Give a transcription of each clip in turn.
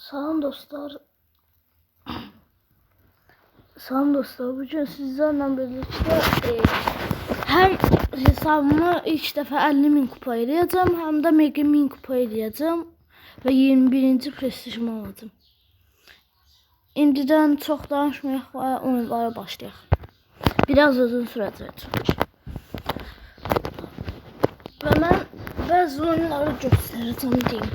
Salam dostlar. Salam dostlar. Bugün sizlerle birlikte hem hesabımı ilk defa 50.000 kupa eləyəcəm, hem de mega 1000 kupa eləyəcəm ve 21. prestijimi alacağım. İndidən çox danışmayaq və oyunlara başlayaq. Biraz uzun sürəcək çünki. Və mən bəzi oyunları göstərəcəm deyim.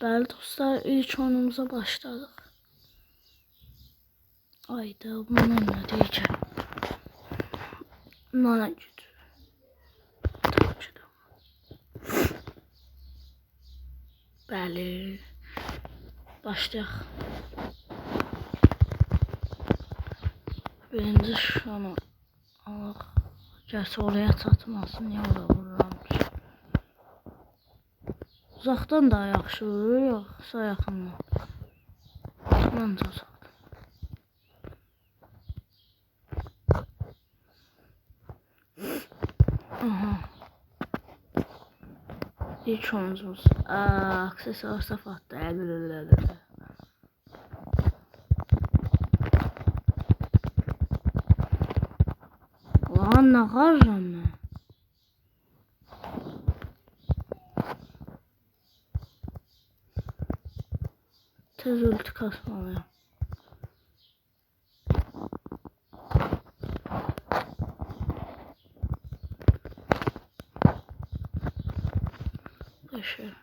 Bəli dostlar, ilk oyunumuza başladık. Ayda bunun ne diyeceğim? Nana gücü. Bəli. Başlayaq. Birinci şunu alaq. Gerçi oraya çatmasın, niyə ora vururam ki? Uzaqdan daha yaxşı vurur, yoxsa yaxından? Məncə uzaqdan. Aha. İlk oyuncumuz. Aksesuar safatda. Lan nə qarıram mən? Tez ulti kasmalıyım. Başı.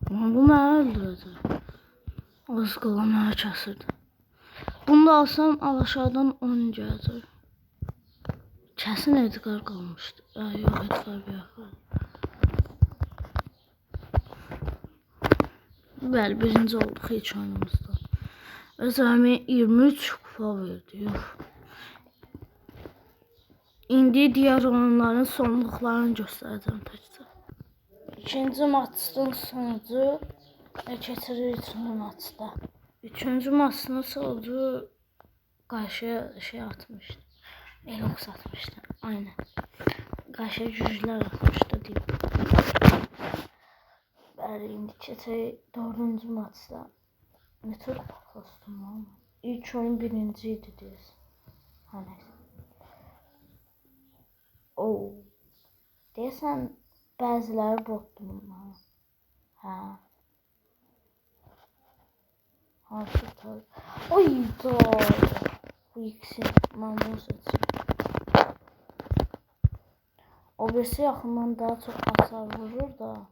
Bu məni öldürəcək. Az qalan mənə kəsirdi. Bunu da alsam aşağıdan 10 gələcək. Kəsin Edgar qalmışdı. Yox, Edgar bir yaxın. Bəli, birinci olduq ilk oyunumuzda. Özəmi 23 kupa verdi. Yox. İndi diğer oyunların sonluqlarını göstərəcəm təkcə. İkinci maçın sonucu keçirir üçüncü maçda. Üçüncü maçın sonucu qarşıya şey atmışdı. Elox atmışdı. Aynen. Qarşıya güclər atmışdı deyim. Bəli, indi keçək dördüncü maçda. Ne çok kostüm var. İlk oyun birinciydi deyəsən. Hani. Oo. Deyəsən bəziləri botdur bunlar. Hə. Hansı tabi. Oy da. Bu ikisi mən bunu seçim. O birisi yaxından daha çox hasar vurur da.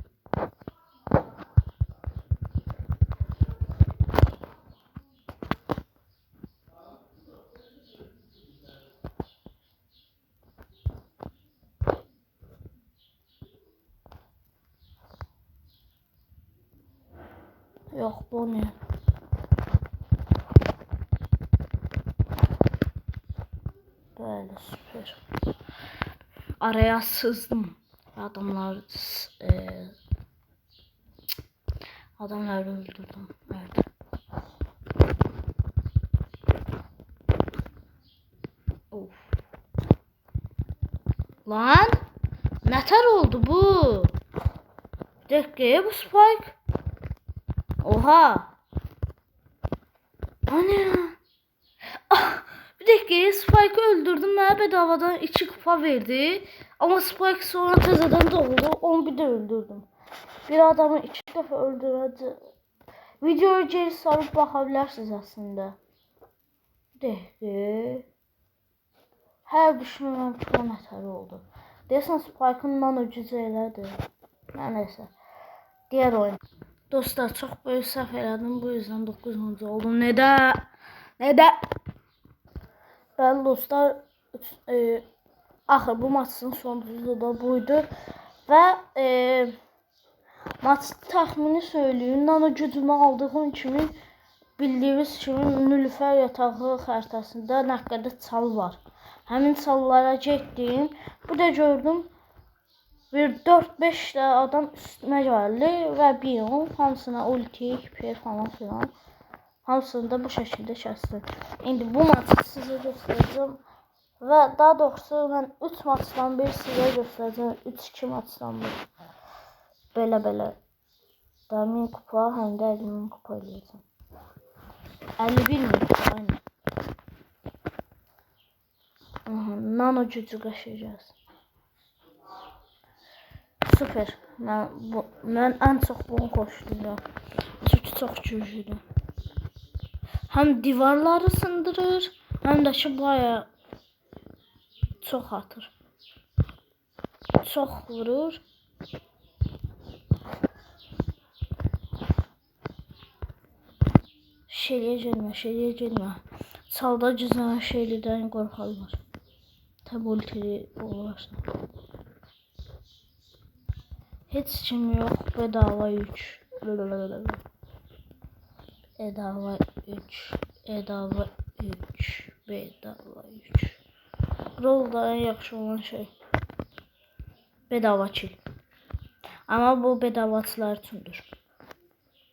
Yok bu ne? Böyle süper. Araya sızdım. Adamları öldürdüm. Evet. Of. Lan neler oldu bu? Bir dakika, bu Spike. Oha. Ana ya. Bir dakika, Spike'ı öldürdüm. Bana bedavadan 2 kupa verdi. Ama Spike sonra tezeden doğdu. Onu bir de öldürdüm. Bir adamı 2 defa öldürdü. Videoyu geri sarıp bakabilirsiniz aslında. Bir dakika. Her düşünmem çok neter oldu. Deyəsən Spike'ın nano gücü elədir. Neyse. Diğer oyun. Dostlar, çok böyük səhv elədim. Bu yüzden 9. oldum. Neden? Bəli dostlar, axır bu maçın sonucu da buydu. Və maç təxmini söyləyim. Nano gücümü aldığım kimi bildiyiniz kimi Nilüfer yatağı xəritəsində nə qədər çal var. Həmin çallara getdim. Bu da gördüm bir 4-5 də adam üstümə gəldi və bir on hamısına ulti, hiper falan filan. Hamısını da bu şəkildə kəsdim. İndi bu maçı sizə göstərəcəm. Və daha doğrusu mən 3 maçdan bir sizə göstərəcəm. 3-2 maçdan bir. Belə. Daha 1000 kupa, həm də 50.000 kupa eləyəcəm. 51.000 kupa, aynen. Nano gücü qaşıyacağız. Süper. Mən ən çox bunu xoşlayıram. Çünki çox güclüdür. Həm divarları sındırır, həm də ki bayağı çox atır. Çox vurur. Şeriyə gelmə. Salda gizlənən şeylidən qorxarlar. Tabi ultili olarsan. Heç kim yox, bedava yük. Bedava yük. Rolda en yaxşı olan şey. Bedava kill. Ama bu bedavaçılar üçündür.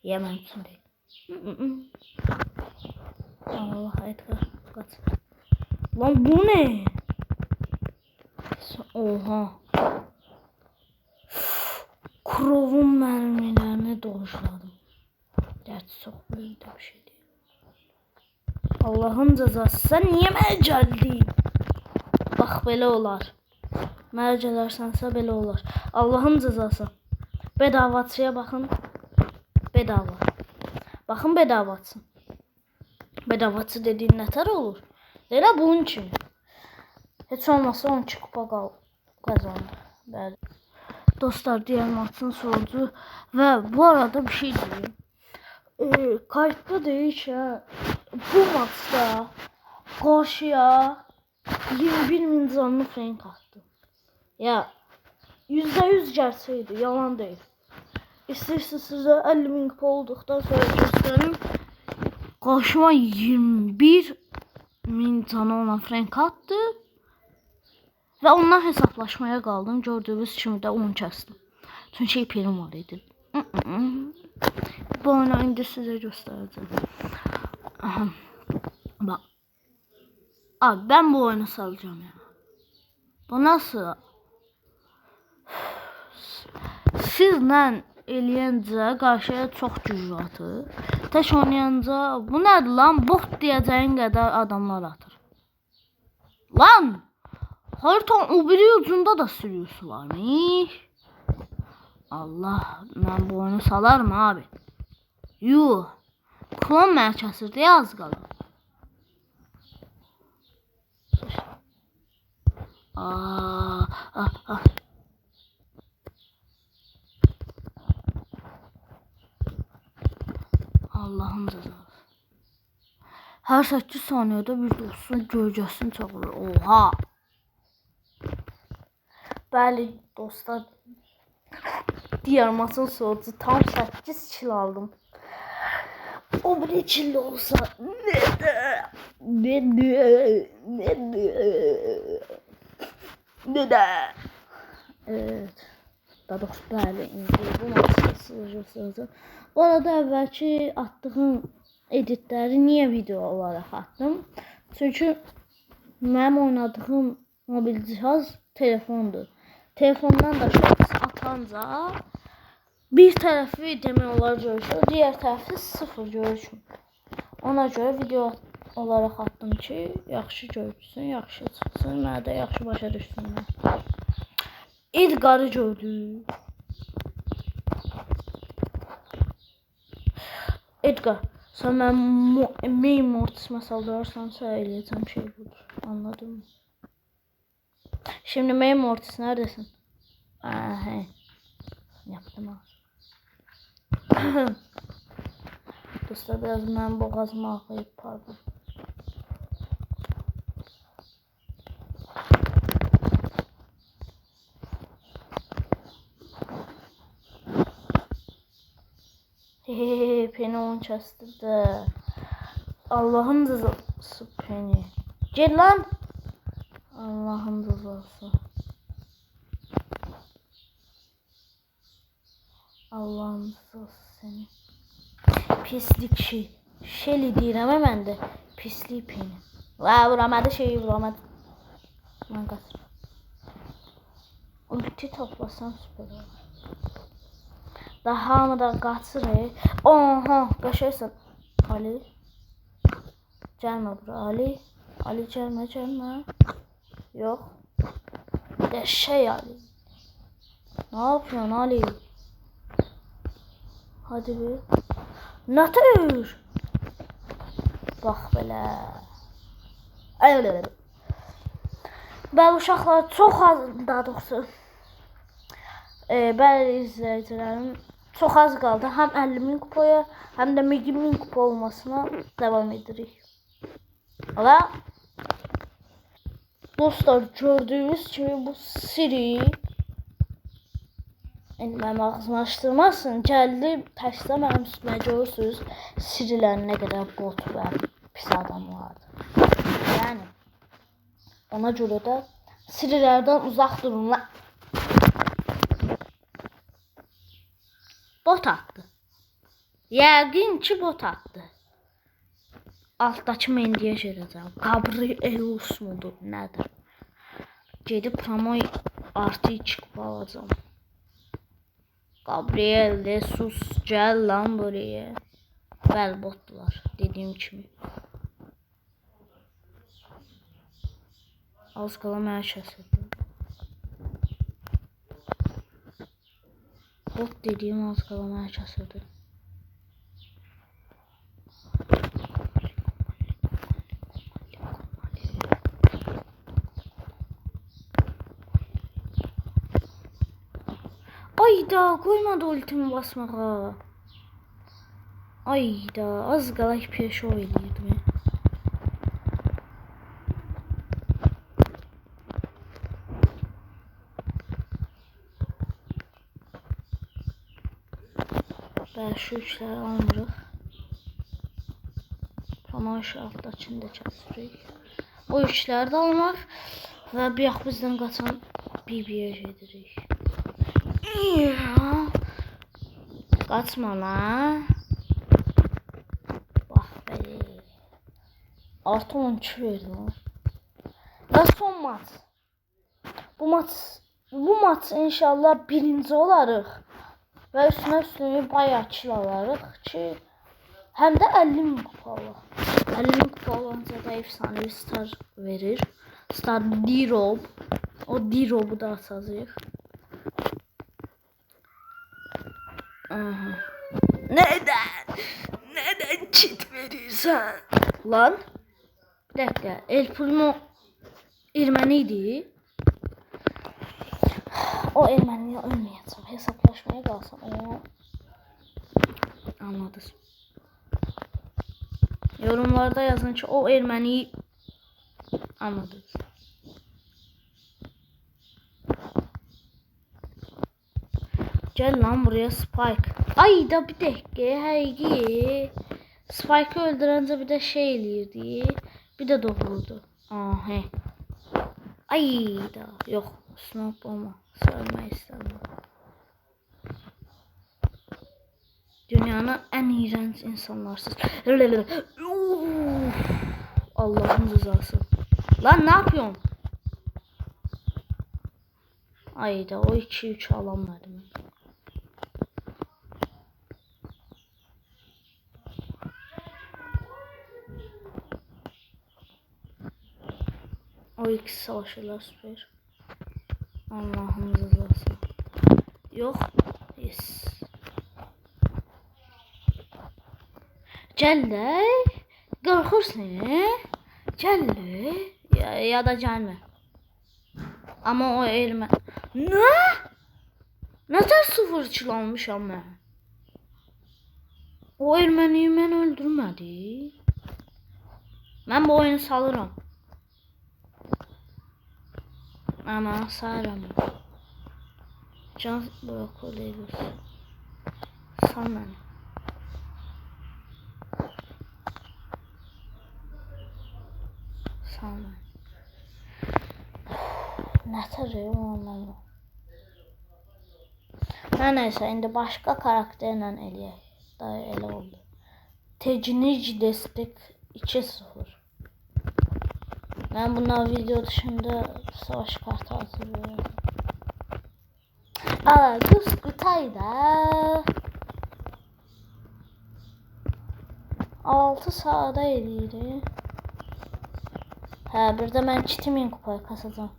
Yemen üçün deyil. Allah Edgar kaç. Lan bu ne? Oha. Krovun mermilerini dojladım. Gerçi çok büyük bir şey değil. Allah'ın cezası. Sen niye mənə gəldin? Bax belə olar. Mənə gələrsansa belə olar. Allah'ın cezası. Bedavaçıya bakın. Bedava. Bakın bedavaçı. Bedavaçı dediğin nətər olur? Elə bunun kimi. Heç olmasa 12 kupa kazandı. Bəli. Dostlar, diğer maçın sonucu ve bu arada bir şey diyeyim. Kayıtta değil ki bu maçta karşıya 21.000 canlı frank attı. Ya %100 gerçeğiydi, yalan değil. İsterseniz size 50.000 kupa olduktan sonra göstereyim. Karşıma 21.000 canı olan frank attı. Ve ondan hesaplaşmaya kaldım. Gördüğünüz kimi də 10 kəsdim. Çünki ipirim var idi. Bu oyunu indi sizə göstereceğim. Bak. Abi ben bu oyunu salacağım ya. Bu nasıl? Sizlə eləyincə qarşıya çox güclü atır. Tək oynayınca bu nədir lan? Bot deyəcəyin qədər adamlar atır. Lan! Haritanın o biri ucunda da sürüyorsunlarmış. Allah, ben bu oyunu salarım abi. Yuh. Klon mənə kəsirdi ya az qala. Allah'ın cezası. Her 8 saniyede bir dostun gölgesini çağırır. Oha. Bəli dostlar, diğer maçın sonucu tam 8 kill aldım. O bir kill olsa ne? Evet. Daha doğrusu bəli, indi bu maçı sizə göstərəcəm. Bu arada əvvəlki attığım editləri niye video olarak attım? Çünkü mənim oynadığım mobil cihaz telefondur. Telefondan da shots atanca bir tarafı demək olar görüşür, diğer tarafı sıfır görüşür. Ona göre video olarak attım ki, yaxşı görürsün, yaxşı çıxsın, mənə də yaxşı başa düşsünlər. Edgar'ı gördük. Edgar, sen ben main mortisime saldırırsan söyleyeceğim şey budur. Anladın mı? Şimdi main mortis neredesin? He. Yaptım ha. Dostlar, biraz ben boğazıma ağlayıp pardon. Penny on chest'de. Allah'ın cezası Penny. Gel lan. Allah'ın cezası. Allah'ım seni. Pislik şey. Şeli deyirəm mən də. Pislik peyni. Vuramadı şeyi vuramadı. Mən qaçır. Ulti toplasam süper olur. Daha mı da qaçır. Oha qaşaysan. Ali. Gəlmə bura Ali. Ali gəlmə. Yox. Şey Ali. Ne yapıyorsun Ali? Hadi bir. Natür. Bax belə. Ben uşaqlar çox az, daha doğrusu bəzi izləyicilərim çox az qaldı. Həm 50.000 kupaya, həm də 100.000 kupa olmasına devam edirik. Ola. Dostlar gördüğünüz kimi bu Siri mənim ağzımı açdırmasın. Gəldi təşdə mənim üstümə görürsünüz. Sirilərin nə qədər bot və pis adam vardı. Yəni ona görə də Sirilərdən uzaq durun lan. Bot attı. Yəqin ki bot attı. Altdakı mendiyə gedəcəm. Gabrielus mudur, nədir? Gedib Pramoy artı 2 kupa alacağım. Gabriel de sus gel lan buraya. Bəli botdular dediyim kimi. Az qala mənə kəsildi. Bot dediyim az qala mənə kəsildi. Ayda koymadı ultimi basmağa. Ayda az qala peşo eləyirdim. Ben şu üçləri almırıq. Promoş altdakını da kəsirik. O üçləri də almaq və bir yax bizdən qaçan BB-yə gedirik. Qaçma lan. Bax belə. Artı 12 verdim. Və son maç. Bu maç inşallah birinci olarıq. Və üstünə bayağı kill alarıq ki, həm də 50.000 kupa alaq. 50.000 kupa olunca da efsanevi star verir. Star D-Rob. O D-Rob'u da açacağıq. Neden cheat verirsen? Lan. Bir dakika. El Primo Ermeniydi. O Ermeniye ölmeyeceğim. Hesaplaşmaya kalsam o. Anladınız. Yorumlarda yazın ki o Ermeniyi anladınız. Gel lan buraya Spike. Ay da bir dakika. Haydi. Spike'ı öldürünce bir de şey eləyirdi. Bir de doğurdu. Aha. Ay da. Yok. Snap olma. Söylemek istemem. Dünyanın en iğrenç insanlarsız. Allah'ın rızası. Lan ne yapıyorsun? Ay da o 2-3 alamadı mı? O ikisi savaşırlar süper. Allah'ın rızası. Yok. Yes. Gel de. Korkursun. Gel de. Ya da gelme. Ama o elime. Ne? Ne ters 0 kill almışam ben. O Ermeniyi mən öldürmədi. Mən bu oyunu salıram. Ama sarım. Can bırakılıyoruz. Sal beni. Sal beni. Ne tarıyor onlarla? Hər nəysə, indi başqa karakterlə eləyək. Daha elə oldu. Tecnic Destek 2.0. Ben bunlar video dışında savaş kartı hazırlıyorum. Aa, kız Kutay'da 6 sahada eləyir. Hə, bir də mən 2000 kupaya kasacağım.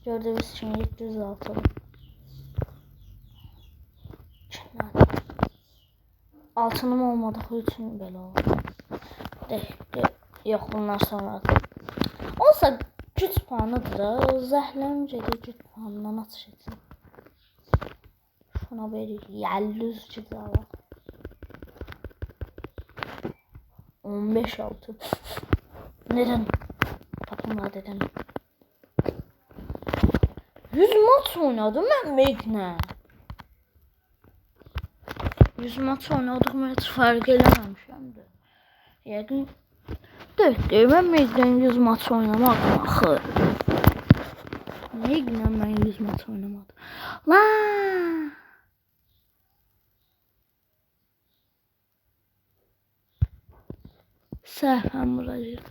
Gördüğünüz kimi 706. Altınım olmadığı için belə oldu. Yok, bunlar sonra. Olsa güc puanıdır da. Zəhləmcə də güc puanından atış etsin. Şuna böyle 50 güc var. 15 altın. Neden? Tapınlar dedim. 100 maç oynadım ben Meg'le. 100 maç oynadığım hiç fark eləməmişəm də. Yəqin mən Meg'dən 100 maç oynamadım axı. Meg'lə mən 100 maç oynamadım. Lan! Səhvən vuracaq.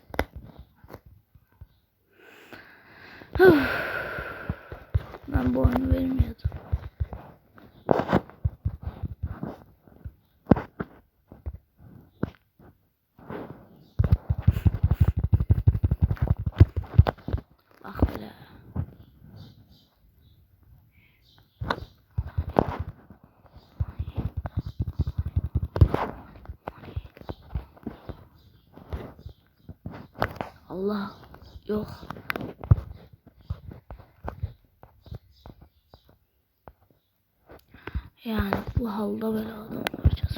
Ben bu oyunu vermeyeceğim. Bak böyle. Allah yok. Yani bu halda böyle adam olacağız.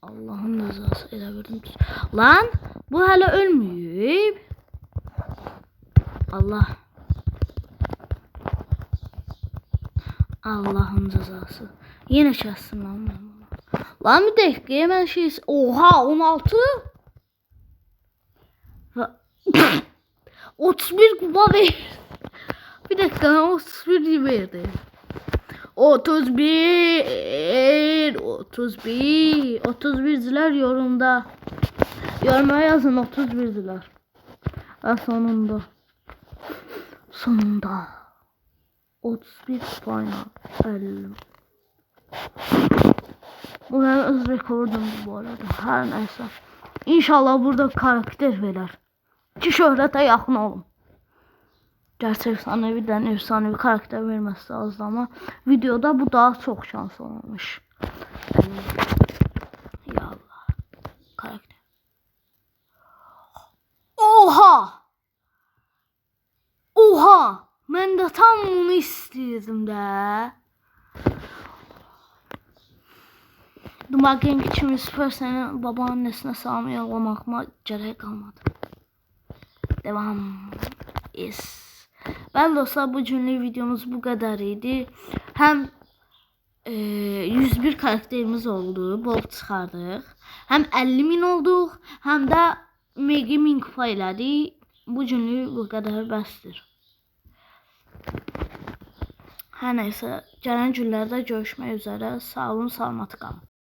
Allah'ın rızası edebildim. Lan bu hala ölmüyor. Allah. Allah'ın cezası. Yine şahsım lan ben bunu. Lan bir dakika hemen şey. Oha 16. 31 kupa ver. Bir dakika 31 verdi. 31'ciler yorumda. Yoruma yazın 31'ciler. Ve sonunda 31 kupayla 50. Bu benim öz rekordum bu arada. Her neyse. İnşallah burada karakter verir. Ki şöhrete yakın olun. Gerçi efsanevi karakter vermesi lazım ama videoda bu daha çok şans olmuş. Ya Allah. Karakter. Oha! Oha! Ben de tam bunu istiyordum da. Bakayım ki kimi Süper senin babaannesine Sami yollamakma gerek kalmadı. Devam. Yes. Ben dostlar bu cümle videomuz bu kadar idi. Hem 101 karakterimiz oldu. Bol çıxardıq. Hem 50.000 olduq. Hem de mega 1000 kupa elədik. Bu cümle bu kadar bəsdir. Hər nəysə, gələn günlərdə görüşmək üzərə. Sağ olun, salamat qalın.